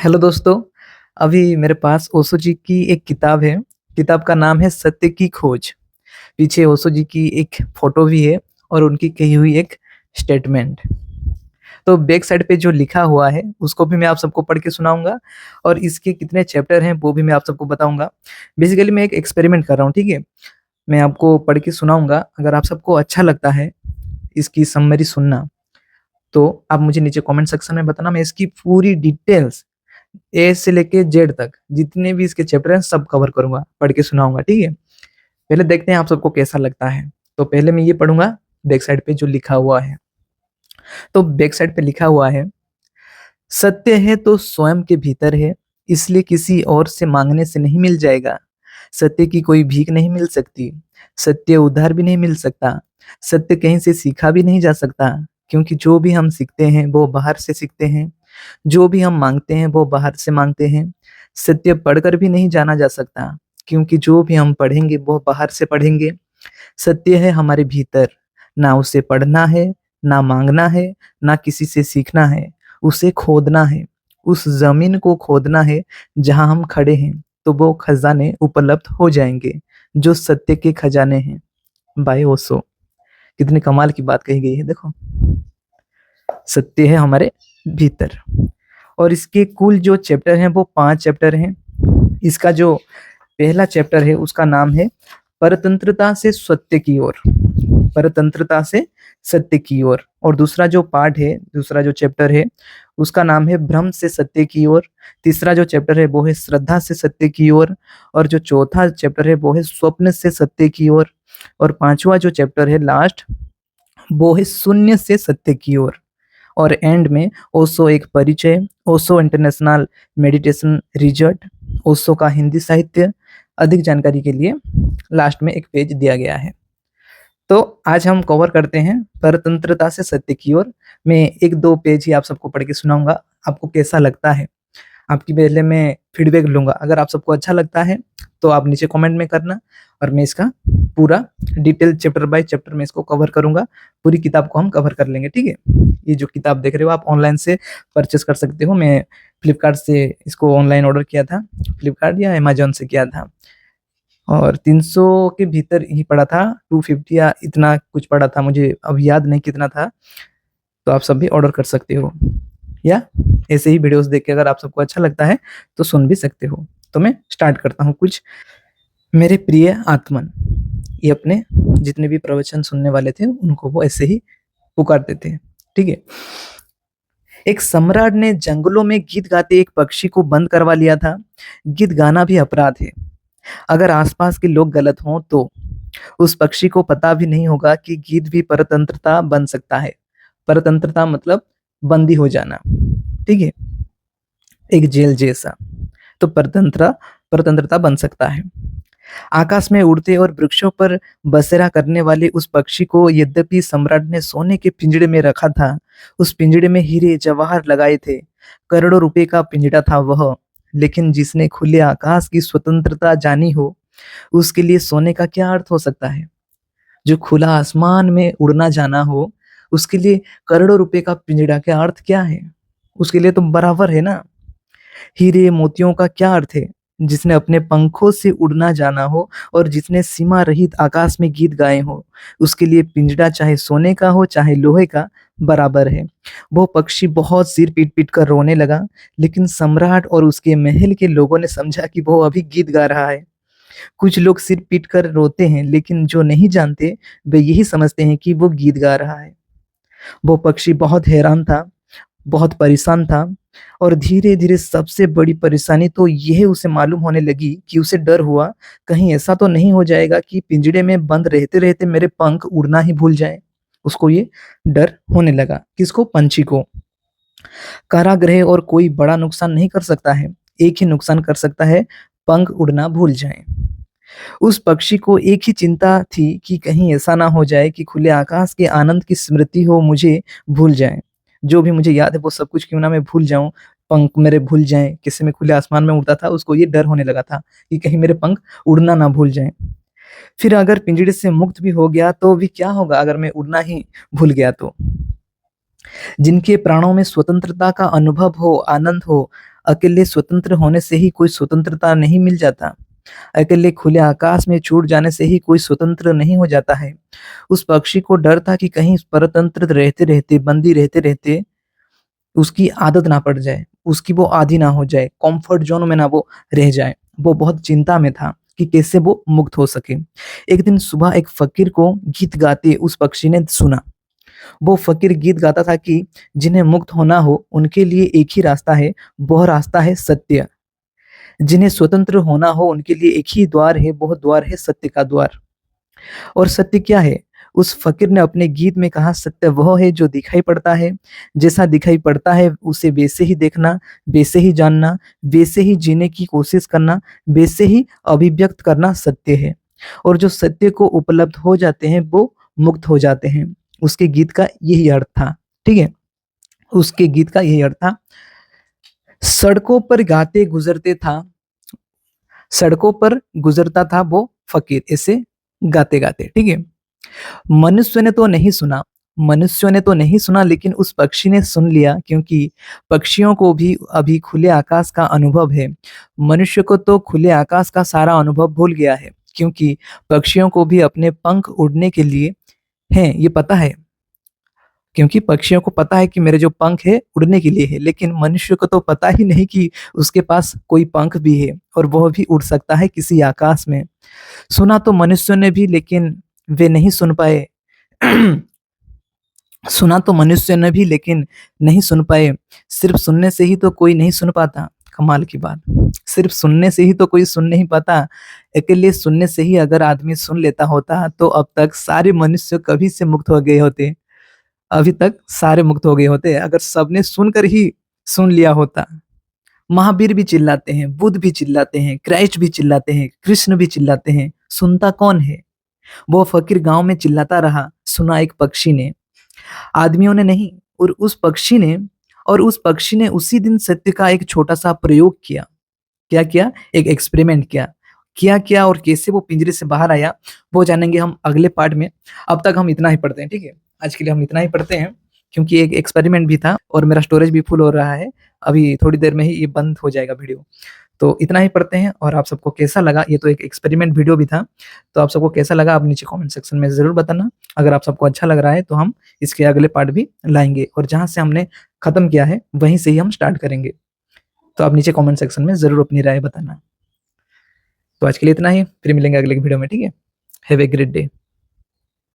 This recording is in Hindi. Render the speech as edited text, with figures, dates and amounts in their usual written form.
हेलो दोस्तों। अभी मेरे पास ओशो जी की एक किताब है। किताब का नाम है सत्य की खोज। पीछे ओशो जी की एक फोटो भी है और उनकी कही हुई एक स्टेटमेंट। तो बैक साइड पे जो लिखा हुआ है उसको भी मैं आप सबको पढ़ के सुनाऊंगा और इसके कितने चैप्टर हैं वो भी मैं आप सबको बताऊंगा। बेसिकली मैं एक एक्सपेरिमेंट कर रहा हूँ, ठीक है। मैं आपको पढ़ के सुनाऊंगा, अगर आप सबको अच्छा लगता है इसकी समरी सुनना तो आप मुझे नीचे कमेंट सेक्शन में बताना। मैं इसकी पूरी डिटेल्स ए से लेके जेड तक जितने भी इसके चैप्टर हैं सब कवर करूंगा, पढ़ के सुनाऊंगा, ठीक है। पहले देखते हैं आप सबको कैसा लगता है। तो पहले मैं ये पढ़ूंगा बैक साइड पे जो लिखा हुआ है। तो बैक साइड पे लिखा हुआ है, सत्य है तो स्वयं के भीतर है, इसलिए किसी और से मांगने से नहीं मिल जाएगा। सत्य की कोई भीख नहीं मिल सकती, सत्य उधार भी नहीं मिल सकता, सत्य कहीं से सीखा भी नहीं जा सकता, क्योंकि जो भी हम सीखते हैं वो बाहर से सीखते हैं, जो भी हम मांगते हैं वो बाहर से मांगते हैं। सत्य पढ़कर भी नहीं जाना जा सकता, क्योंकि जो भी हम पढ़ेंगे वो बाहर से पढ़ेंगे। सत्य है हमारे भीतर, ना उसे पढ़ना है, ना मांगना है, ना किसी से सीखना है, उसे खोदना है। उस जमीन को खोदना है जहां हम खड़े हैं, तो वो खजाने उपलब्ध हो जाएंगे जो सत्य के खजाने हैं। बाय ओशो। कितनी कमाल की बात कही गई है, देखो। सत्य है हमारे भीतर। और इसके कुल जो चैप्टर हैं वो 5 चैप्टर हैं। इसका जो पहला चैप्टर है उसका नाम है परतंत्रता से सत्य की ओर। परतंत्रता से सत्य की ओर। और दूसरा जो पार्ट है, दूसरा जो चैप्टर है उसका नाम है भ्रम से सत्य की ओर। तीसरा जो चैप्टर है वो है श्रद्धा से सत्य की ओर। और जो चौथा चैप्टर है वो है स्वप्न से सत्य की ओर। और पांचवा जो चैप्टर है लास्ट, वो है शून्य से सत्य की ओर। और एंड में ओशो एक परिचय, Osho international meditation result, Osho का हिंदी साहित्य। अधिक जानकारी के लिए लास्ट में एक पेज दिया गया है। तो आज हम कवर करते हैं परतंत्रता से सत्य की ओर। मैं एक दो पेज ही आप सबको पढ़ के सुनाऊंगा, आपको कैसा लगता है आपकी पहले मैं फीडबैक लूंगा। अगर आप सबको अच्छा लगता है तो आप नीचे कमेंट में करना, और मैं इसका पूरा डिटेल चैप्टर बाय चैप्टर में इसको कवर करूंगा। पूरी किताब को हम कवर कर लेंगे, ठीक है। ये जो किताब देख रहे हो आप ऑनलाइन से परचेस कर सकते हो। मैं फ्लिपकार्ट से इसको ऑनलाइन ऑर्डर किया था, फ्लिपकार्ट या अमेजोन से किया था। और 300 के भीतर ही पड़ा था, 250 या इतना कुछ पड़ा था, मुझे अब याद नहीं कितना था। तो आप सब भी ऑर्डर कर सकते हो, या ऐसे ही वीडियोस देख के अगर आप सबको अच्छा लगता है तो सुन भी सकते हो। तो मैं स्टार्ट करता हूँ कुछ। मेरे प्रिय आत्मन, ये अपने जितने भी प्रवचन सुनने वाले थे उनको वो ऐसे ही पुकारते थे, ठीक है। एक सम्राट ने जंगलों में गीत गाते एक पक्षी को बंद करवा लिया था। गीत गाना भी अपराध है। अगर आसपास के लोग गलत हों तो उस पक्षी को पता भी नहीं होगा कि गीत भी परतंत्रता बन सकता है। परतंत्रता मतलब बंदी हो जाना, ठीक है, एक जेल जैसा। तो परतंत्रता बन सकता है। आकाश में उड़ते और वृक्षों पर बसेरा करने वाले उस पक्षी को यद्यपि सम्राट ने सोने के पिंजड़े में रखा था, उस पिंजड़े में हीरे जवाहर लगाए थे, करोड़ों रुपए का पिंजड़ा था वह। लेकिन जिसने खुले आकाश की स्वतंत्रता जानी हो, उसके लिए सोने का क्या अर्थ हो सकता है। जो खुला आसमान में उड़ना जाना हो, उसके लिए करोड़ों रुपए का पिंजड़ा क्या अर्थ क्या है। उसके लिए तो बराबर है ना। हीरे मोतियों का क्या अर्थ है। जिसने अपने पंखों से उड़ना जाना हो और जिसने सीमा रहित आकाश में गीत गाए हो, उसके लिए पिंजड़ा चाहे सोने का हो चाहे लोहे का बराबर है। वो पक्षी बहुत सिर पीट पीट कर रोने लगा, लेकिन सम्राट और उसके महल के लोगों ने समझा कि वो अभी गीत गा रहा है। कुछ लोग सिर पीट कर रोते हैं, लेकिन जो नहीं जानते वे यही समझते हैं कि वो गीत गा रहा है। वो पक्षी बहुत हैरान था, बहुत परेशान था। और धीरे धीरे सबसे बड़ी परेशानी तो यह उसे मालूम होने लगी कि उसे डर हुआ, कहीं ऐसा तो नहीं हो जाएगा कि पिंजड़े में बंद रहते रहते मेरे पंख उड़ना ही भूल जाए। उसको ये डर होने लगा। किसको? पंछी को। कारागृह और कोई बड़ा नुकसान नहीं कर सकता है, एक ही नुकसान कर सकता है, पंख उड़ना भूल जाए। उस पक्षी को एक ही चिंता थी कि कहीं ऐसा ना हो जाए कि खुले आकाश के आनंद की स्मृति हो मुझे भूल जाए। जो भी मुझे याद है वो सब कुछ क्यों ना मैं भूल जाऊं, पंख मेरे भूल जाएं। किसी में खुले आसमान में उड़ता था, उसको ये डर होने लगा था कि कहीं मेरे पंख उड़ना ना भूल जाएं। फिर अगर पिंजड़े से मुक्त भी हो गया तो भी क्या होगा अगर मैं उड़ना ही भूल गया तो। जिनके प्राणों में स्वतंत्रता का अनुभव हो, आनंद हो, अकेले स्वतंत्र होने से ही कोई स्वतंत्रता नहीं मिल जाता। अकेले खुले आकाश में छूट जाने से ही कोई स्वतंत्र नहीं हो जाता है। उस पक्षी को डर था कि कहीं परतंत्र रहते-रहते, बंदी रहते-रहते उसकी आदत ना पड़ जाए, उसकी वो आदी ना हो जाए, कम्फर्ट ज़ोन में ना वो रह जाए। वो बहुत चिंता में था कि कैसे वो मुक्त हो सके। एक दिन सुबह एक फ़कीर को गीत गाते उस पक्षी ने सुना। वो फ़कीर गीत गाता था कि जिन्हें मुक्त होना हो, उनके लिए एक ही रास्ता है, वह रास्ता है सत्य। जिन्हें स्वतंत्र होना हो, उनके लिए एक ही द्वार है, वह द्वार है सत्य का द्वार। और सत्य क्या है? उस फ़कीर ने अपने गीत में कहा, सत्य वह है जो दिखाई पड़ता है, जैसा दिखाई पड़ता है उसे वैसे ही देखना, वैसे ही जानना, वैसे ही जीने की कोशिश करना, वैसे ही अभिव्यक्त करना सत्य है। और जो सत्य को उपलब्ध हो जाते हैं, वो मुक्त हो जाते हैं। उसके गीत का यही अर्थ था, ठीक है? उसके गीत का यही अर्थ था। सड़कों पर गाते गुज़रते था, सड़कों पर गुज़रता था वो फ़कीर, ऐसे गाते-गाते, ठीक है? मनुष्य ने तो नहीं सुना, मनुष्यों ने तो नहीं सुना, लेकिन उस पक्षी ने सुन लिया, क्योंकि पक्षियों को भी अभी खुले आकाश का अनुभव है। मनुष्य को तो खुले आकाश का सारा अनुभव भूल गया है, क्योंकि पक्षियों को भी अपने पंख उड़ने के लिए हैं, ये पता है। क्योंकि पक्षियों को पता है कि मेरे जो पंख है उड़ने के लिए है, लेकिन मनुष्य को तो पता ही नहीं कि उसके पास कोई पंख भी है और वह भी उड़ सकता है किसी आकाश में। सुना तो मनुष्यों ने भी, लेकिन वे नहीं सुन पाए। सुना तो मनुष्य ने भी, लेकिन नहीं सुन पाए। सिर्फ सुनने से ही तो कोई नहीं सुन पाता। कमाल की बात। सिर्फ सुनने से ही तो कोई सुन नहीं पाता। अकेले सुनने से ही अगर आदमी सुन लेता होता, तो अब तक सारे मनुष्य कभी से मुक्त हो गए होते। अभी तक सारे मुक्त हो गए होते, अगर सबने सुनकर ही सुन लिया होता। महावीर भी चिल्लाते हैं, बुद्ध भी चिल्लाते हैं, क्राइस्ट भी चिल्लाते हैं, कृष्ण भी चिल्लाते हैं, सुनता कौन है? वो फकीर गांव में चिल्लाता रहा, सुना एक पक्षी ने, आदमियों ने नहीं। और उस पक्षी ने उसी दिन सत्य का एक छोटा सा प्रयोग किया। क्या किया? एक एक्सपेरिमेंट किया। क्या किया और कैसे वो पिंजरे से बाहर आया, वो जानेंगे हम अगले पार्ट में। अब तक हम इतना ही पढ़ते हैं, ठीक है? आज के लिए हम इतना ही पढ़ते हैं, क्योंकि एक एक्सपेरिमेंट भी था और मेरा स्टोरेज भी फुल हो रहा है। अभी थोड़ी देर में ही ये बंद हो जाएगा वीडियो। तो इतना ही पढ़ते हैं। और आप सबको कैसा लगा, ये तो एक एक्सपेरिमेंट वीडियो भी था, तो आप सबको कैसा लगा आप नीचे कमेंट सेक्शन में ज़रूर बताना। अगर आप सबको अच्छा लग रहा है तो हम इसके अगले पार्ट भी लाएँगे, और जहाँ से हमने खत्म किया है वहीं से ही हम स्टार्ट करेंगे। तो आप नीचे कमेंट सेक्शन में ज़रूर अपनी राय बताना। तो आज के लिए इतना ही, फिर मिलेंगे अगले वीडियो में, ठीक है? Have a great day.